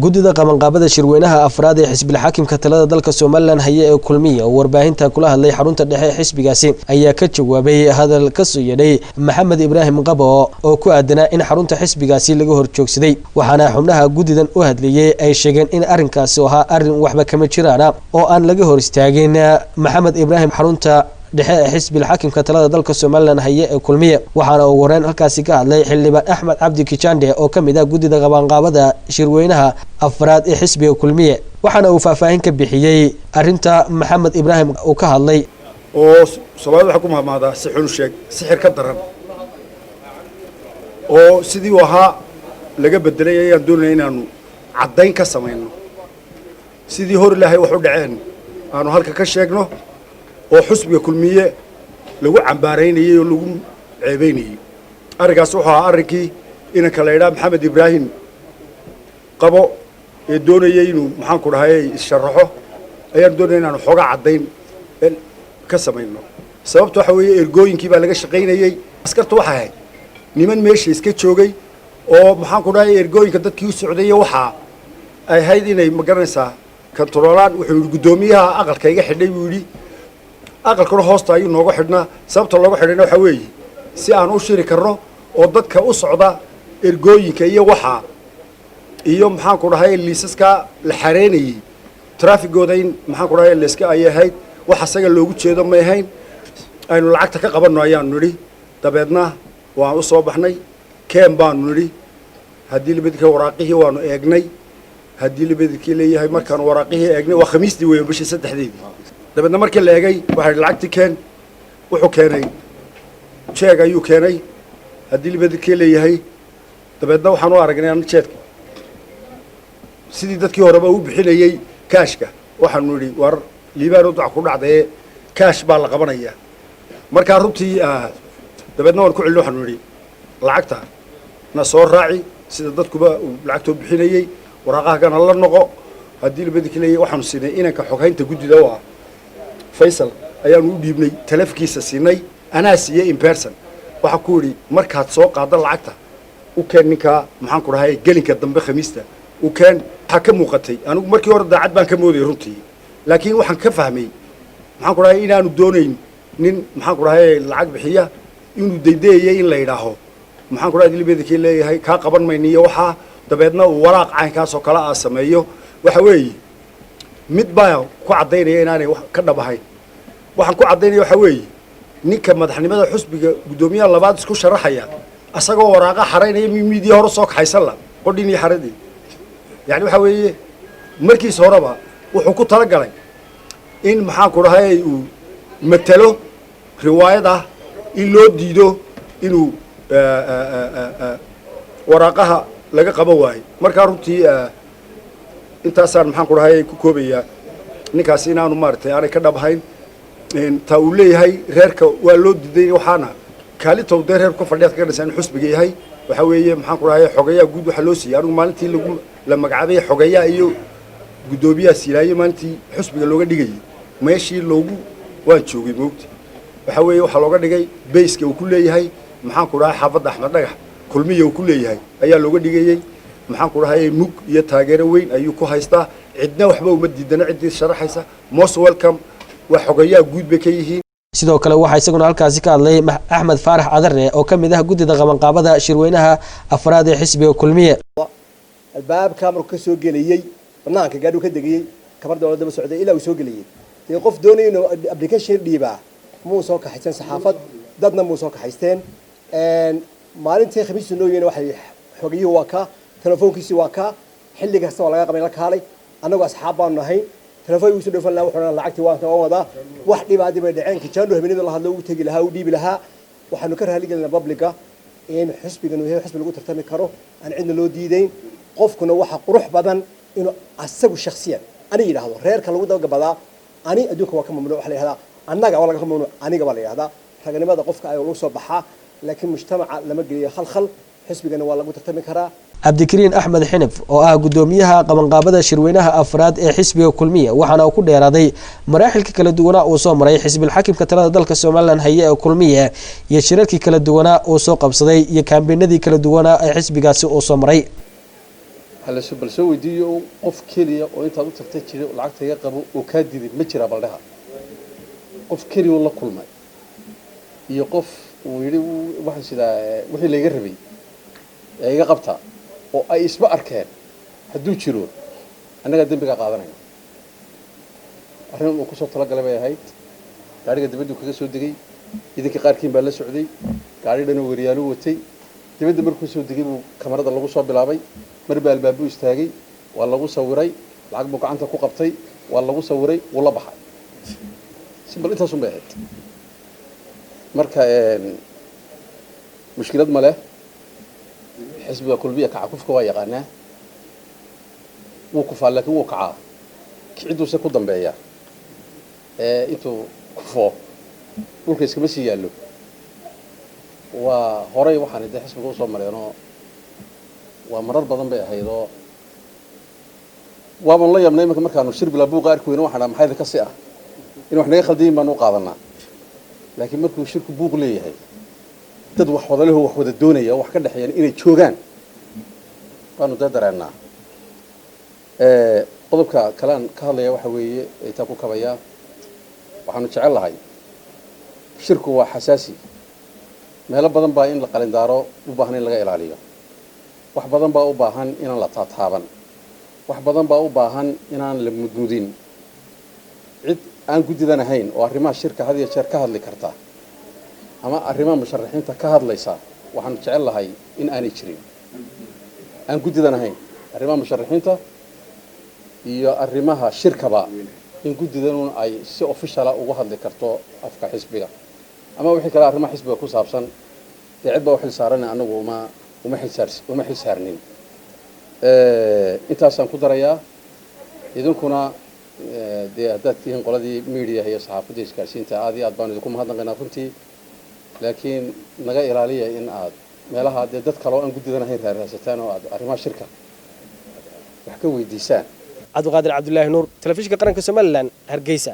gudida qabanqaabada shirweynaha afraad ee xisbiga xaakimka talada dalka Soomaaliland haya ee kulmiye oo warbaahinta kula hadlay xarunta dhexe xisbigaasi ayaa ka jawaabay hadal ka soo yeedhay Maxamed Ibraahim Qabo oo ku aadanaa in xarunta xisbigaasi laga horjoogsaday waxaana xubnaha gudidan u hadlayay ay sheegeen in arrinkaasi ahaa arrin waxba kama jiraan oo aan laga hor istaagin Maxamed Ibraahim xarunta dhexe xisbiga xaakimka talada dalka Soomaaliland haya ee kulmiye waxaana uu wareen halkaasi ka hadlay xildhibaan Axmed Cabdi Kijande oo kamid ah gudida qabanqaabada shirweynaha afraad ee xisbiga kulmiye waxaana uu faahfaahin ka bixiyay arinta Maxamed Ibraahim oo ka hadlay oo Soomaalidu waxa ku mahmaada si xun sheeg sixir ka daran oo sidii waxa laga bedelay ayaan doonay inaanu cadayn ka sameeyno sidii hor Ilaahay wax u dhaceen aanu halka ka sheegno oo xisbiga kulmiye lagu cambaaraynayay oo lagu ceebeynayay arigaas waxa arrinkii inanka la yiraahdo Maxamed Ibraahim Qabo ee doonayay inuu maxaan ku dhahay sharaxo ayaan doonay inaanu xoga cadayn ka sameeyno sababtu waxa weeye ergooyinkii baa laga shaqeynayay askartu waxa ahayd niman meesha iska joogay oo maxaan ku dhahay ergooyinka dadkii u socday waxa ay ahayd inay magaranaysaa kantaroolaan wuxuu gudoomiyaha aqalka iga xidhay buu yiri aqalkuna hoosta ayuu nooga xidhnaa sababta looga xidhayna waxa weeye si aan u shiri karno oo dadka u socda ergooyinka iyo waxa iyo maxaan ku dhahay liisaska la xareenayay traafigooda in maxaan ku dhahay liiska ay ahayd waxa asaga loogu jeedo ma ahayn aynu lacagta ka qabanno ayaan niri dabeedna waan u soo baxnay keen baan niri haddii libadka waraaqihii waanu eegnay haddii libadkii leeyahay markaan waraaqihii eegnay waa khamiistii weeye bishii 3deedii dabeedna markii la eegay waxa lacagti keen wuxuu keenay jeeg ayuu keenay haddii libadkii leeyahay dabeedna waxaan u aragnay aan jeedka sidii dadkii horeba u bixinayay kaashka waxaan niri war liibaan duc ku dhacday kaash baa la qabanaya marka runtii dabeedna waan ku cilno waxaan niri lacagta na soo raaci sida dadkuba lacagto bixinayay waraaqaha kana la noqo haddii libadkii leeyahay waxaan siinay inanka xoghaynta gudida waa Faisal ayaan u dhiibnay telefonkiisa siinay ana siiyay in person waxa ku yiri markaad soo qaado lacagta u keen ninka maxaan ku dhahay gelinka dambe khamiista u keen waxa ka muuqatay anigu markii hore daacad baan ka mooday runtii laakiin waxaan ka fahmay maxaan ku dhahay inaanu doonayn nin maxaan ku dhahay lacag bixiya inuu daydeeyay in la yiraaho maxaan ku dhahay libadkii leeyahay ka qaban mayniyo waxa dabeedna uu waraaq caynkaas oo kala sameeyo waxa weeye mid baa ku cadeynaya inaanay wax ka dhabahay waxaan ku cadeynaya waxa weeye ninka madaxnimada xisbiga gudoomiyaha labaad isku sharaxaya asagoo waraaqa xareynaya miidiya hore soo kaxaysan la qodhin iyo xaradii yani waxa weeye markiis horeba wuxuu ku tala galay in maxaan ku dhahay uu matalo riwaayada in loo diido inuu waraaqaha laga qaban waayo marka runtii intaasaan maxaan ku dhahay ku koobaya ninkaas inaanu maartay aanay ka dhabahayn ta uu leeyahay reerka waa loo diiday waxaana kaalitow reerku fadhiyad ka dhisan xisbiga yahay waxa weeye maxaan ku dhahay xogayaa guud waxa loo siiyay anigu maalintii lagu la magacaabay xogayaa iyo gudoomiyaha siilaayo maalintii xisbiga looga dhigay meeshii loogu waan joogay moogti waxa weeye waxa looga dhigay base-ka uu ku leeyahay maxaan ku dhahay xaafadda Axmed Dhagax kulmiye uu ku leeyahay ayaa looga dhigayay maxaan ku dhahay mug iyo taageero weyn ayuu ku haystaa cidna waxba uma diidana cidii sharaxaysa most welcome wax xogayaa guud bay ka yihiin sidoo kale waxa isaguna halkaasi ka hadlay Axmed Faarax Adarne oo kamid ah gudida qabanqaabada shirweynaha afraad ee xisbiga kulmiye albaabka markuu ka soo galiyay banaanka gaadhu ka degayay kabar dawladda ma socday ilaa uu soo galiyay ee qof doonay inuu application dhiiba muu soo kaxaysan saxaafad dadna muu soo kaxaysteen maalintii khamiis noo yeena waxay xogiyuu waa ka telefoonkiisi waa ka xilli kasta oo laga qabay la kaalay anagu asxaab baan nahay telefoon uu soo dhafan la wuxuu lacagtii waan ka wada wax dhibaatay bay dhaceen Kijando habeenada la hadlo uu tagi lahaa uu dhiibi lahaa waxaanu ka raali galnaa publica in xisbigan uu xisbi lagu tartami karo aan cidna loo diideyn qofkuna waxa qurux badan inuu asagu shakhsiyan ani yiraahdo reerka lagu dawgabadaa ani adduunka waa ka mamnuuc wax la yiraahdaa annaga waa laga mamnuuc aniga waa la yiraahdaa raganimada qofka ay ugu soo baxaa laakiin mujtamaca lama geliyo khalkhal xisbigana waa lagu tartami karaa Abdikariin Axmed Xinif oo ah gudoomiyaha qabanqaabada shirweynaha afraad ee xisbiga kulmiye waxaana uu ku dheeraaday maraaxilka kala duwan oo soo maray xisbiga xaakimka talada dalka Soomaaliland haya ee kulmiye iyo shirarkii kala duwan oo soo qabsaday iyo kaambeynadii kala duwan ee xisbigaasi oo soo maray هلا سبل سوي ديو قف كلية وأنت أقول تكتشري والعكس يقبل وكادي ما جرى بلدها قف كلية والله كل ما يقف ويري واحد سدا وحي اللي يقربي يقبتها وأي اسمه أركان حدو تشيرون أنا قدم بقى قاعدنا أحنا وكسر طلق لما هايت قاعد قدم بدو كذا سودقي إذا كقاركين بالله سعودي قاعد لنا وريالو وتي دبد مركز سودقي وكاميرا الله وصاب بلعبي مربى البابو يستاجي والله وصوري العقب وقعنته كوقبتي والله وصوري والله بحر سبل أنت صنبه هاد مركا مشكلة ماله حسب كل بيئة كعكوف كوايا قناه وقف على لكن وقعة كعدو سكوا ضمبيا أنتوا كفوا والكيس كبس يالو وهراي وحنا ده حسب قوس مريانو ومرر بضمبيا هيدا والله يا مني ما كانوا شرب لابو غير كوينو وحنا محيذ كسيئة إنه إحنا يخلدين ما نقاضنا لكن مركو شرك بوق ليه هاي تدوح وضله وحود الدنيا وحكنا حيان إني تشوغان كانوا تدرنا قلبك كلام كهلا وحوي يتاكو كبيا وحنو تعال هاي شرك هو حساسي ما لا بدن باين لقلندارو وباهن لغا إلاليو wax badan baa u baahan inaan la taataaban wax badan baa u baahan inaan la mudmudin cid aan gudidan ahayn oo arrimaha shirka had iyo jeer ka hadli karta ama arrimaha musharaxiinta ka hadlaysa waxaan jecel lahay in aanay jirin aan gudidan ahayn arrimaha musharaxiinta iyo arrimaha shirkaba in gudidan ay si official ugu hadli karto afka xisbiga ama wixii kale arrimaha xisbiga ku saabsan cid baa wax saaran anagu uma xilsaarnin intaasaan ku darayaa idinkuna dee haddaad tihiin qoladii media iyo saxaafadda isgaarsiinta aad iyo aad baan idinku mahadnaqaynaa runtii laakiin naga ilaaliya in aad meelaha dee dad kale oo aan gudidan ahayn raadsataan oo aad arrimaha shirka wax ka weydiisaan cabdiqaadir cabdullaahi nuur telefishinka qaranka Soomaaliland Hargeysa